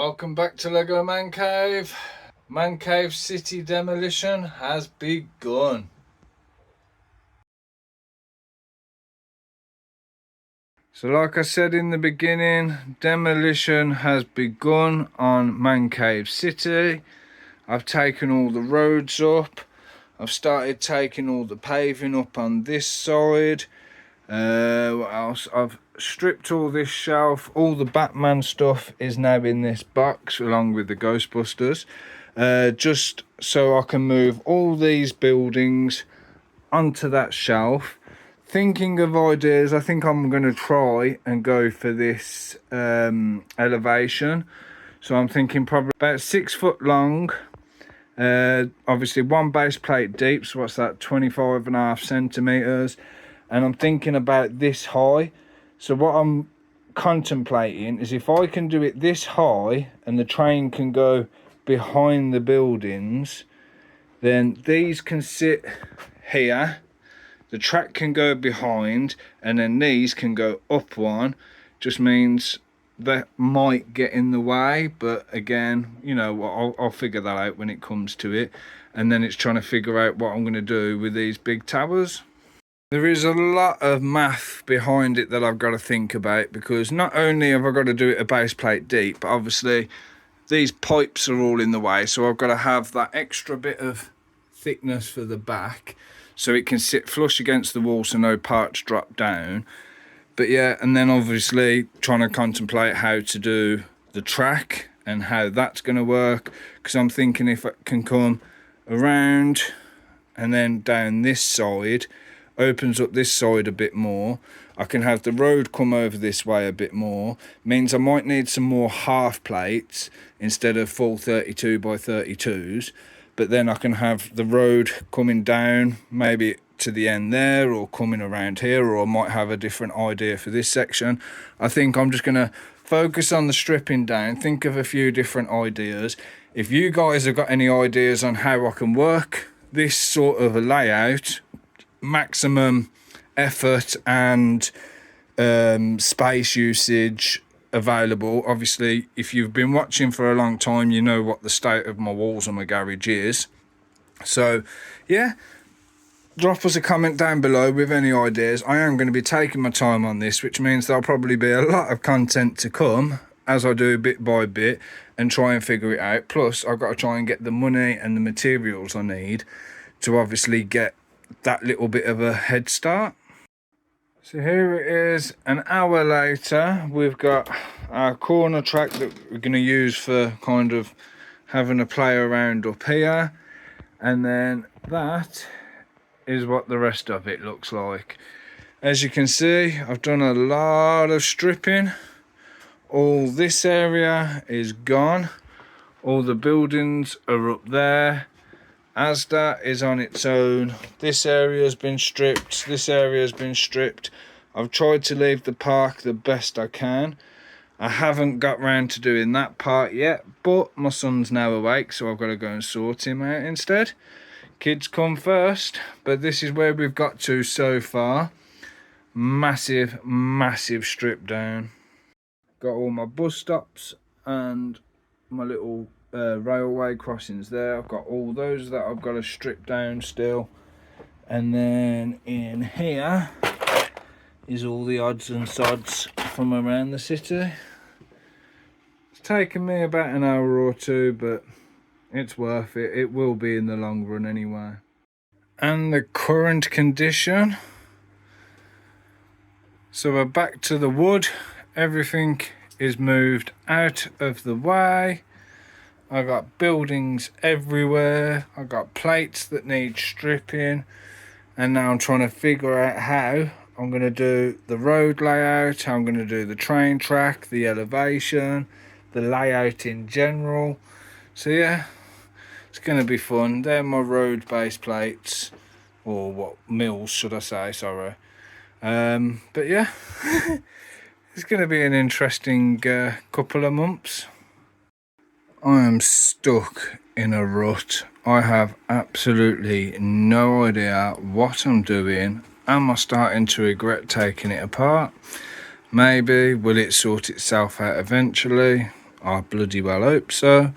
Welcome back to LegoManCave. Mancave city demolition has begun. So like I said in the beginning, demolition has begun on Mancave City. I've taken all the roads up. I've started taking all the paving up on this side. What else? I've stripped all this shelf. All the Batman stuff is now in this box along with the Ghostbusters, just so I can move all these buildings onto that shelf. Thinking of ideas, I think I'm going to try and go for this elevation. So I'm thinking probably about 6 foot long, obviously one base plate deep, so what's that, 25.5 centimeters. And I'm thinking about this high. So what I'm contemplating is if I can do it this high and the train can go behind the buildings, then these can sit here, the track can go behind, and then these can go up one. Just means that might get in the way, but again, you know, I'll figure that out when it comes to it. And then it's trying to figure out what I'm going to do with these big towers. There is a lot of math behind it that I've got to think about, because not only have I got to do it a base plate deep, but obviously these pipes are all in the way, so I've got to have that extra bit of thickness for the back so it can sit flush against the wall so no parts drop down. But yeah, and then obviously trying to contemplate how to do the track and how that's going to work, because I'm thinking if I can come around and then down this side, opens up this side a bit more, I can have the road come over this way a bit more. Means I might need some more half plates instead of full 32 by 32s, but then I can have the road coming down maybe to the end there, or coming around here, or I might have a different idea for this section. I think I'm just going to focus on the stripping down, think of a few different ideas. If you guys have got any ideas on how I can work this sort of a layout, maximum effort and space usage available. Obviously, if you've been watching for a long time, you know what the state of my walls and my garage is. So yeah, drop us a comment down below with any ideas. I am going to be taking my time on this, which means there'll probably be a lot of content to come as I do bit by bit and try and figure it out. Plus I've got to try and get the money and the materials I need to obviously get that little bit of a head start. So here it is, an hour later. We've got our corner track that we're going to use for kind of having a play around up here, and then that is what the rest of it looks like. As you can see, I've done a lot of stripping. All this area is gone, all the buildings are up there. Asda is on its own. This area has been stripped. This area has been stripped. I've tried to leave the park the best I can. I haven't got round to doing that part yet, but my son's now awake, so I've got to go and sort him out instead. Kids come first, but this is where we've got to so far. Massive, massive strip down. Got all my bus stops and my little railway crossings there. I've got all those that I've got to strip down still, and then in here is all the odds and sods from around the city. It's taken me about an hour or two, but it's worth it. It will be in the long run anyway. And the current condition, so we're back to the wood. Everything is moved out of the way. I got buildings everywhere. I got plates that need stripping, and now I'm trying to figure out how I'm going to do the road layout, how I'm going to do the train track, the elevation, the layout in general. So yeah, it's going to be fun. They're my road base plates, or what, mills should I say, sorry. But yeah, it's going to be an interesting couple of months. I am stuck in a rut. I have absolutely no idea what I'm doing. Am I starting to regret taking it apart? Maybe. Will it sort itself out eventually? I bloody well hope so.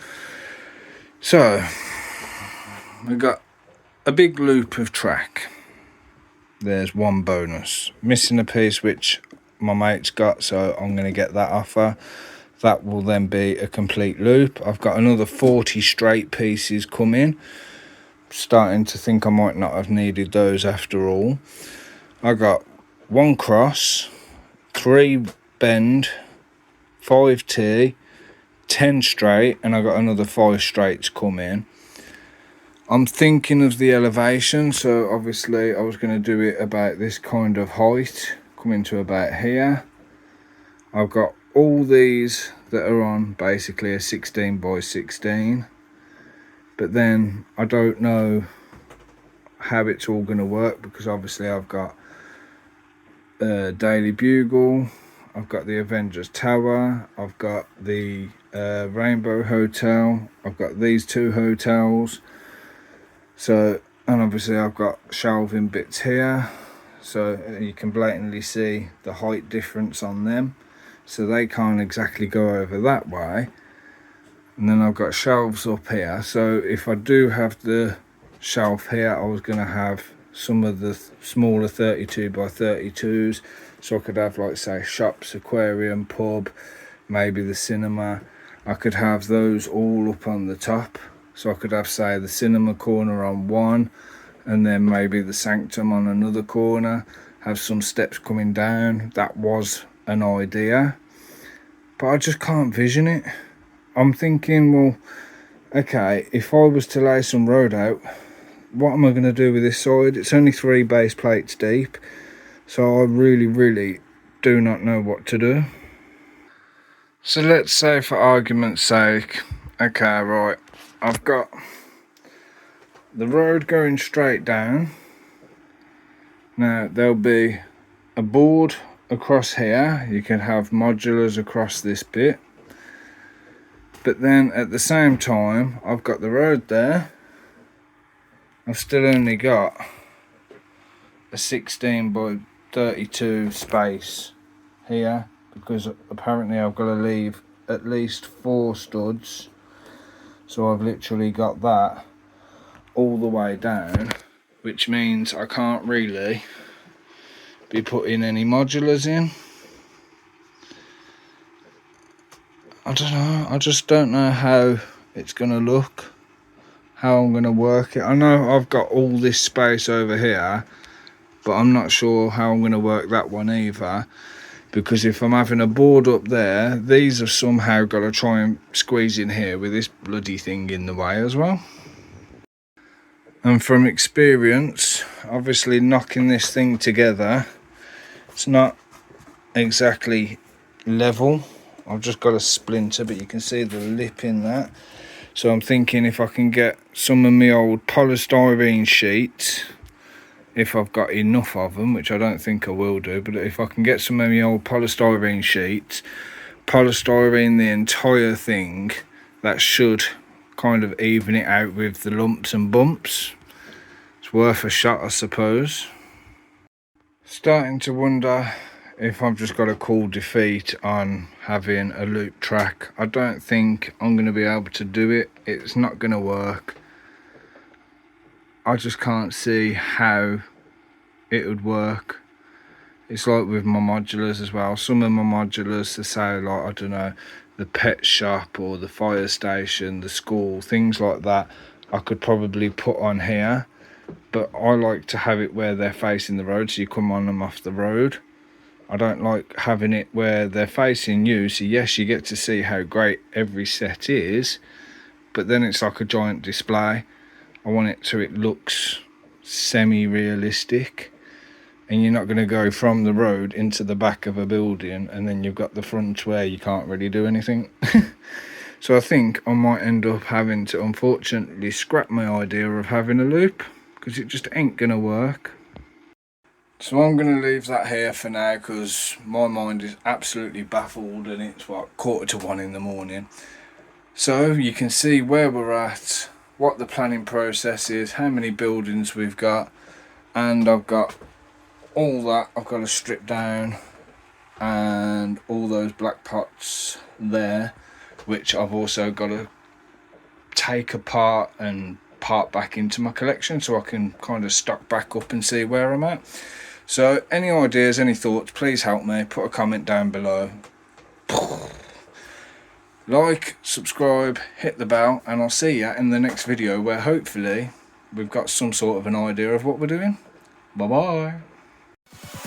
So we got a big loop of track. There's one bonus. Missing a piece which my mate's got, so I'm going to get that off her. That will then be a complete loop. I've got another 40 straight pieces coming. Starting to think I might not have needed those after all. I got 1 cross, 3 bend, 5 T, 10 straight, and I got another 5 straights come in. I'm thinking of the elevation, so obviously I was going to do it about this kind of height, coming to about here. I've got all these that are on basically a 16 by 16, but then I don't know how it's all going to work, because obviously I've got Daily Bugle, I've got the Avengers Tower, I've got the Rainbow Hotel, I've got these 2 hotels. So, and obviously I've got shelving bits here, so you can blatantly see the height difference on them, so they can't exactly go over that way. And then I've got shelves up here, so if I do have the shelf here, I was going to have some of the smaller 32 by 32s, so I could have, like, say, shops, aquarium, pub, maybe the cinema. I could have those all up on the top. So I could have, say, the cinema corner on one, and then maybe the sanctum on another corner, have some steps coming down. That was an idea, but I just can't vision it. I'm thinking, well, okay, if I was to lay some road out, what am I going to do with this side? It's only 3 base plates deep, so I really do not know what to do. So let's say, for argument's sake, okay, right, I've got the road going straight down. Now there'll be a board across here. You can have modulars across this bit, but then at the same time I've got the road there. I've still only got a 16 by 32 space here, because apparently I've got to leave at least 4 studs. So I've literally got that all the way down, which means I can't really be putting any modulars in. I don't know, I just don't know how it's going to look, how I'm going to work it. I know I've got all this space over here, but I'm not sure how I'm going to work that one either, because if I'm having a board up there, these have somehow got to try and squeeze in here with this bloody thing in the way as well. And from experience, obviously knocking this thing together, it's not exactly level. I've just got a splinter, but you can see the lip in that. So I'm thinking if I can get some of my old polystyrene sheets, if I've got enough of them, which I don't think I will do, but if I can get some of my old polystyrene sheets, polystyrene the entire thing, that should kind of even it out with the lumps and bumps. It's worth a shot, I suppose. Starting to wonder if I've just got a call defeat on having a loop track. I don't think I'm going to be able to do it. It's not going to work. I just can't see how it would work. It's like with my modulars as well. Some of my modulars, to say, like, I don't know, the pet shop or the fire station, the school, things like that, I could probably put on here, but I like to have it where they're facing the road, so you come on them off the road. I don't like having it where they're facing you, so yes, you get to see how great every set is, but then it's like a giant display. I want it so it looks semi-realistic, and you're not going to go from the road into the back of a building and then you've got the front where you can't really do anything. So I think I might end up having to, unfortunately, scrap my idea of having a loop, because it just ain't going to work. So I'm going to leave that here for now, because my mind is absolutely baffled, and it's what, 1:45 in the morning. So you can see where we're at, what the planning process is, how many buildings we've got, and I've got all that I've got to strip down, and all those black pots there. which I've also got to take apart and part back into my collection so I can kind of stock back up and see where I'm at. So any ideas, any thoughts, please help me. Put a comment down below. Like, subscribe, hit the bell, and I'll see you in the next video where hopefully we've got some sort of an idea of what we're doing. Bye bye.